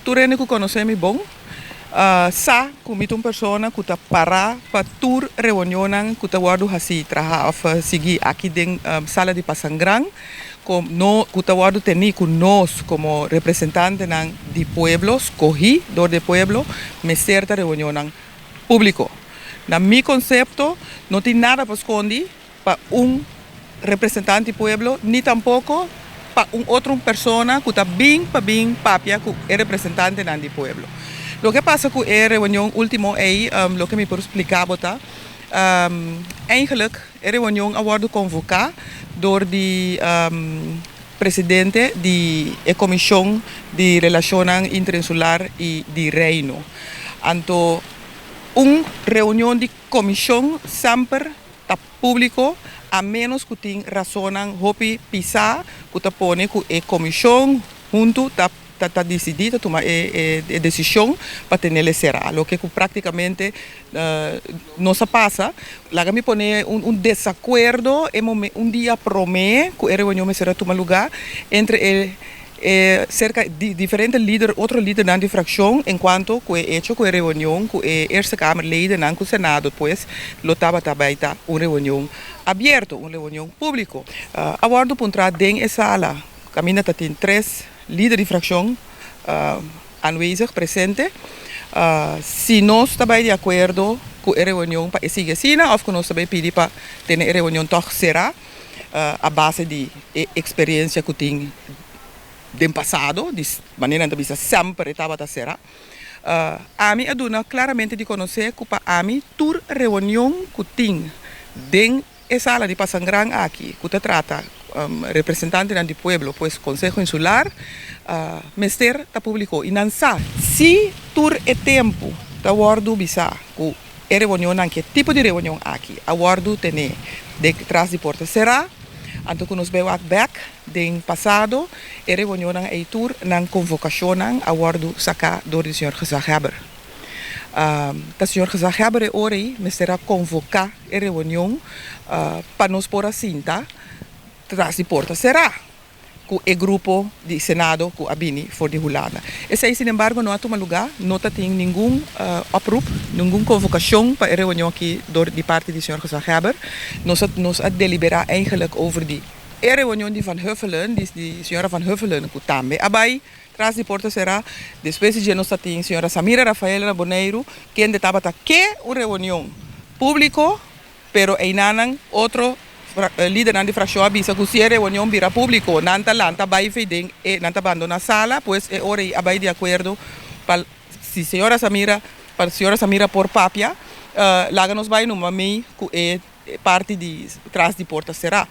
turene que conhecemos bom. Sa comit uma pessoa que está para tur reunião que está guardo assim trabalhar of seguir aqui dentro sala de Passangrang com no que está guardo tenir com nós como representante de pueblos escolhi do pueblo me certa reunião público. Na meu conceito não tem nada para esconder para representante do pueblo nem tampouco para outra pessoa que está bem papia que é representante do pueblo. Lo que pasa con la reunión última es lo que me puedo explicar, eigenlijk la reunión ha sido convocada por el presidente de la Comisión de Relaciones Internacionales y de Reino. Anto, una reunión de comisión siempre está público a menos que tenga razón hopi pisar que te pone que la comisión junto está decidida a tomar a decisão para ter ele será. O que praticamente não se passa, lá me põe desacordo, dia promete que a reunião será tomar lugar entre cerca de diferentes líderes, outro líder da fração, enquanto que é hecho que a reunião, que a Eerste Kamerleden e o Senado, depois, lotava também uma reunião aberta, uma reunião pública. A bordo pontra dentro da sala, caminha tem 3 líder de fracção aanwezig, presente. Se nós estamos de acordo com a reunião para seguir assim, ou que nós também pedimos para ter a reunião toch será a base de experiência que tem do passado, de maneira que sempre estava a será. A mim aduna claramente de conhecer que para a mim toda reunião que tem dentro da sala de Passangrang aqui, que te trata representante do pueblo, pues Consejo Insular, Mester está público. E não sabe, se tur é tempo, está guardo bisa, que é reunião, que tipo de reunião aqui, a guardo tem de trás de porta será, anto que nos veio back, do passado, é reunião é tur, na convocação, a guardo sacar do senhor Gezaghebber. O senhor Gezaghebber é hora aí, Mester a convocar a reunião para nos pôr assim, tá? Tras de porta será que o grupo de Senado que abini for de Holanda. Esse aí, sin embargo, não há tomado lugar, não tem nenhum oproep, nenhuma convocação para a reunião aqui de parte do Sr. Gezaghebber. Nós a deliberar eigenlijk over die reunião de Van Huffelen, de Sra. Van Huffelen, que também abai, tras de porta será, depois de nós tem a Sra. Samira Rafaela Boneiro, que estava aqui uma reunião pública, pero ainda outro líder da fração avisa que se a reunião vira público, nanta lanta vai feeding e nanta abandona a sala, pues é hora abai de acordo para se senhora Samira por papia, lá nos vai numa mei que é parte de trás de porta será.